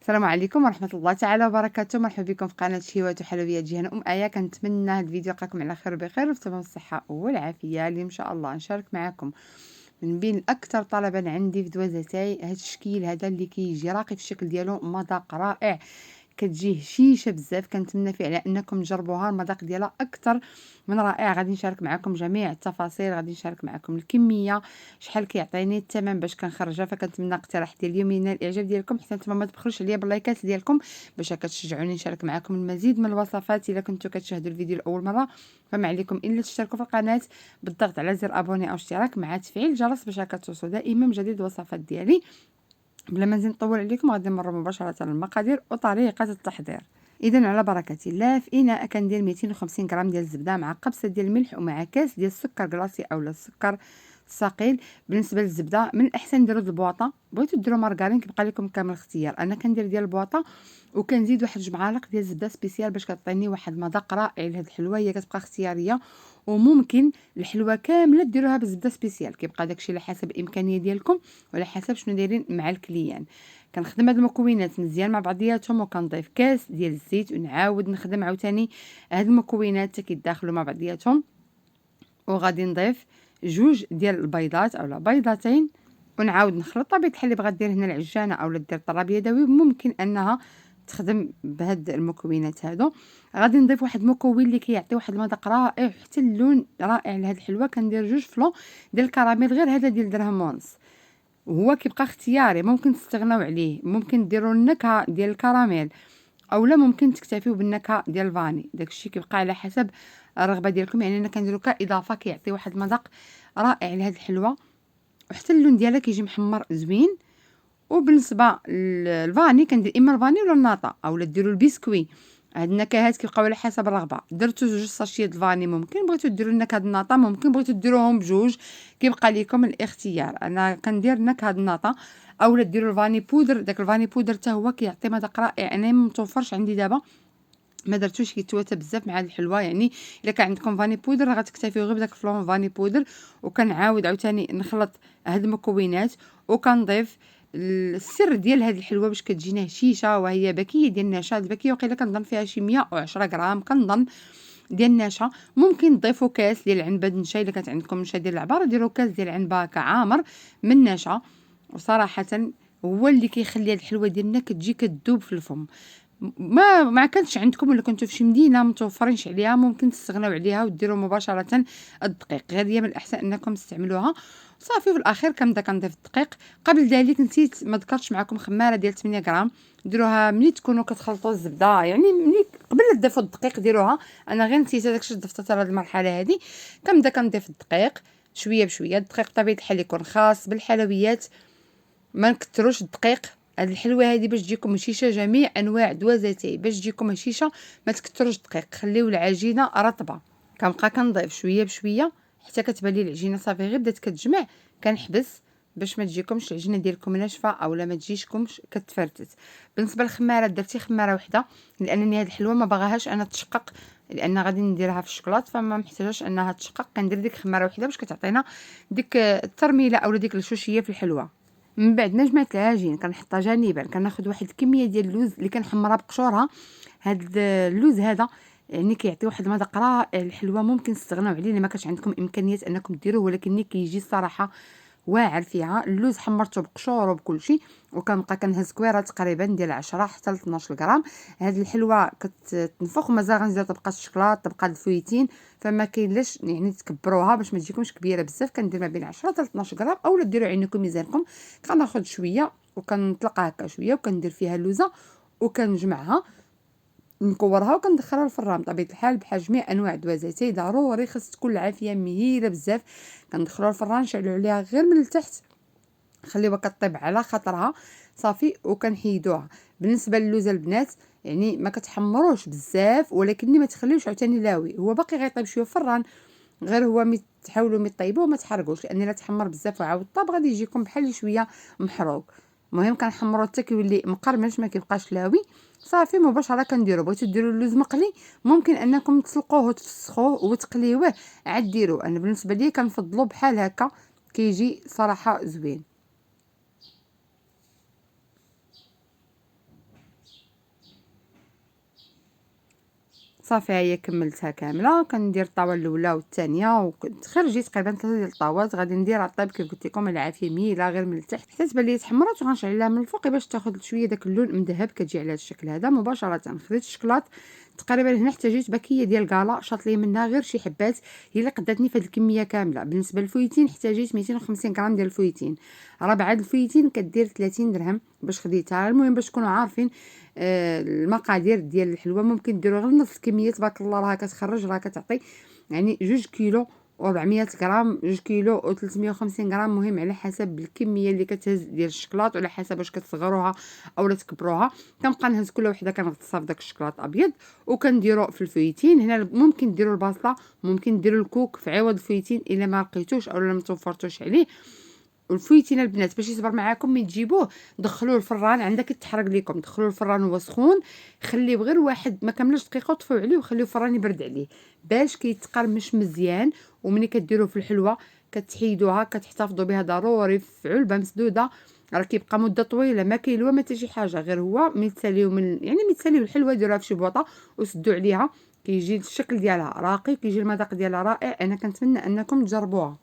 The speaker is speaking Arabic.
السلام عليكم ورحمة الله تعالى وبركاته. مرحبا بكم في قناة شهيوات وحلويات جهة آية. كنتمنى هذا الفيديو يلقاكم على خير بخير وفي تمام الصحة والعافية. اللي إن شاء الله نشارك معكم من بين الأكثر طلبا عندي في دوازتاي هذا الشكل هذا اللي كيجي راقي في الشكل ديالو، مذاق رائع، كتجي هشيشه بزاف. كنتمنى فيه على انكم تجربوها، المذاق ديالها اكثر من رائع. غادي نشارك معكم جميع التفاصيل، غادي نشارك معكم الكميه، شحال كيعطيني الثمن باش كنخرجها. فكنتمنى اقتراح ديال اليوم ينال الاعجاب ديالكم، حتى نتوما ما تبخلوش عليا باللايكات ديالكم باش كتشجعوني نشارك معكم المزيد من الوصفات. الا كنتو كتشاهدوا الفيديو لاول مره فما عليكم الا تشتركوا في القناه بالضغط على زر ابوني او اشتراك مع تفعيل الجرس باش كتوصلوا دائما بجديد الوصفات ديالي. بلا ما نزيد نطول عليكم غادي نمر مباشره للمقادير وطريقه التحضير. اذا على بركه الله، في اناء كندير 250 غرام ديال الزبده مع قبصه ديال الملح ومع كاس ديال السكر كلاصي اولا السكر ثقيل. بالنسبه للزبده من الاحسن ديروا البواطه، بغيتو ديروا مارغرين كيبقى لكم كامل الاختيار. انا كندير ديال البواطه وكنزيد واحد 2 معالق ديال الزبده سبيسيال باش كتعطيني واحد المذاق رائع لهاد الحلوه. هي كتبقى اختياريه وممكن الحلوه كامله ديروها بالزبده سبيسيال، كيبقى داكشي على حسب الامكانيه ديالكم وعلى حسب شنو دايرين مع الكليان. كنخدم هاد المكونات مزيان مع بعضياتهم وكنضيف كاس ديال الزيت ونعاود نخدم عاوتاني هاد المكونات حتى كيداخلوا مع بعضياتهم. وغادي نضيف 2 ديال البيضات اولا بيضتين ونعاود نخلط. طبيعة الحال اللي بغات دير هنا العجانه اولا دير الطراب يدوي ممكن انها تخدم بهاد المكونات هادو. غادي نضيف واحد المكون اللي كيعطي واحد المذاق رائع حتى اللون رائع لهاد الحلوه. كندير 2 فلون ديال الكراميل، غير هذا ديال درهم ونص، وهو كيبقى اختياري، ممكن تستغناو عليه، ممكن ديروا النكهه ديال الكراميل اولا ممكن تكتفيو بالنكهه ديال الفاني. داكشي كيبقى على حسب الرغبه ديالكم. يعني انا كنديرو كاضافه كيعطي واحد المذاق رائع لهاد الحلوه وحتى اللون ديالها كيجي محمر زوين. وبالنسبه للفاني كندير اما الفاني ولا الناطا اولا ديروا البسكوي. هاد النكهات كيبقاو على حسب الرغبه. درتو 2 ساشيات الفاني ممكن، بغيتو ديروا النكهه الناطا ممكن، بغيتو ديروهم بجوج كيبقى لكم الاختيار. انا كندير نكهه الناطا اولا ديروا الفاني بودر. داك الفاني بودر حتى هو كيعطي مذاق رائع. انا متوفرش عندي دابا، ما درتوش كيتواتى بزاف مع هاد الحلوه. يعني الا كان عندكم فاني بودر غتكتفيو غير بداك الفلون فاني بودر. وكنعاود عاوتاني نخلط هاد المكونات وكنضيف السر ديال هاد الحلوه باش كتجينا هشيشه، وهي بكيه ديال النشا. البكيه وقيله كنظن فيها شي 110 غرام كنظن ديال النشا. ممكن تضيفوا كاس ديال العنبه النشا، الا كانت عندكم نشا ديال العبار ديروا كاس ديال العنبه كعامر من نشا. وصراحه هو اللي كيخلي هاد الحلوه ديالنا كتجي كتذوب في الفم. ما كانتش عندكم ولا كنتو في شي مدينه متوفرينش عليها ممكن تستغناو عليها وديروا مباشره الدقيق. غير هي من الاحسن انكم تستعملوها صافي. في الاخير كنبدا كنضيف الدقيق. قبل ذلك نسيت ما ذكرتش معكم خماره ديال 8 غرام، ديروها ملي تكونوا كتخلطوا الزبده، يعني ملي قبل لا تضيفوا الدقيق ديروها. انا غير نسيت داكشي ضفته حتى لهاد المرحله هذه. كنبدا كنضيف الدقيق شويه بشويه. الدقيق طبيعه الحال يكون خاص بالحلويات، ما نكتروش الدقيق. هاد الحلوه هذه باش تجيكم هشيشه، جميع انواع دوازاتي باش تجيكم هشيشه ما تكتروش الدقيق، خليو العجينه رطبه. كنبقى كنضيف شويه بشويه حتى كتبان لي العجينه صافي غير بدات كتجمع. كنحبس باش ما تجيكمش العجينه ديالكم ناشفه اولا ما تجيشكمش كتفرتت. بالنسبه للخمارات درتي خماره وحده لانني هاد الحلوه ما باغاهاش انا تشقق، لان غادي نديرها في الشكلاط فما محتاجاش انها تشقق. كندير ديك خماره وحده باش كتعطينا ديك الترميله اولا ديك الشوشيه في الحلوه. من بعد ما جمعت العجين كنحطها جانبا، كناخذ واحد الكميه ديال اللوز اللي كنحمرها بقشورها. هاد اللوز هذا يعني كيعطي واحد المذاق رائع الحلوه. ممكن تستغناو عليه الا ما كانش عندكم امكانيات انكم ديروه، ولكن ملي كيجي الصراحه واعر فيها. اللوز حمرته بقشور وبكلشي وكنبقى كنهز كويره تقريبا ديال 10 حتى ل 12 غرام. هاد الحلوه كتنفخ ومازال غنزيدو طبقه الشكلاط طبقه الفويتين، فما كاين لاش يعني تكبروها باش ما تجيكمش كبيره بزاف. كندير ما بين 10 حتى 12 غرام اولا ديروا عينكم ميزانكم. كناخذ شويه وكنطلقها هكا شويه وكندير فيها اللوزه وكنجمعها نكورها وكندخلها للفران. بطبيعه الحال بحال جميع انواع الدوازاتي ضروري خاص تكون العافيه مهيله بزاف. كندخلوها للفران نشعلوا عليها غير من التحت، خليوها كطيب على خاطرها صافي وكنحيدوها. بالنسبه للوزه البنات يعني ما كتحمروش بزاف، ولكن ما تخليوش عاوتاني لاوي، هو باقي غيطيب شويه في الفران. غير هو تحاولوا طيبوه ما تحرقوش، لان الا تحمر بزاف وعاود طاب غادي يجيكم بحال شويه محروق. المهم كنحمروا حتى كيولي مقرمش ما كيبقاش لاوي. صافي مباشره كنديروا. بغيتو ديروا اللوز مقلي ممكن انكم تسلقوه وتفسخوه وتقليوه عاد ديروا. انا بالنسبه لي كنفضلوا بحال هكا كيجي صراحه زوين. صافي ها هي كملتها كاملة، كندير الطاوة الأولى والثانية وتخرجي تقريبا 3 ديال الطاوات. غادي نديرها طيب كيف قلت لكم على عافية ميلة غير من التحت حتى تبان ليا تحمرات، وغنشعلها من الفوق باش تاخذ شوية داك اللون مذهب، كتجي على هذا الشكل هذا مباشرة. خديت الشكلاط تقريبا هنا احتاجيت باكية ديال كالا، شاط لي منها غير شي حبات هي اللي قداتني في هذه الكمية كاملة. بالنسبة للفويتين احتاجيت 250 غرام ديال الفويتين، راه بعد الفويتين كدير 30 درهم باش خديتها. المهم باش تكونوا عارفين المقادير ديال الحلوى، ممكن ديروا غير نص الكميه تبارك الله راها كتخرج، راها كتعطي يعني 2 كيلو و400 غرام، 2 كيلو و350 غرام، مهم على حسب الكميه اللي كتهز ديال الشكلاط وعلى حسب واش كتصغروها اولا تكبروها. كنبقى نهز كل وحده كنغطسها في داك الشكلاط ابيض وكنديروا في الفويتين. هنا ممكن ديروا البصله، ممكن ديروا الكوك في عوض الفويتين الا ما لقيتوش اولا ما توفرتوش عليه. والفويتين البنات باش يصبر معاكم ملي تجيبوه دخلوه الفران، عندك تحرق لكم، دخلوه الفران وهو سخون، خليوه غير واحد ما كاملاش دقيقه وطفيو عليه وخليوه الفران يبرد عليه باش كيتقرمش مزيان. وملي كديروه في الحلوه كتحيدوها كتحتفظوا بها ضروري في علبه مسدوده، راه كيبقى مده طويله ما كيلوى ما حتى شي حاجه، غير هو ملي تساليو من يعني ملي تساليو الحلوه ديروها في شي بوطه وسدوا عليها، كيجي الشكل ديالها راقي، كيجي المذاق ديالها رائع. انا كنتمنى انكم تجربوها.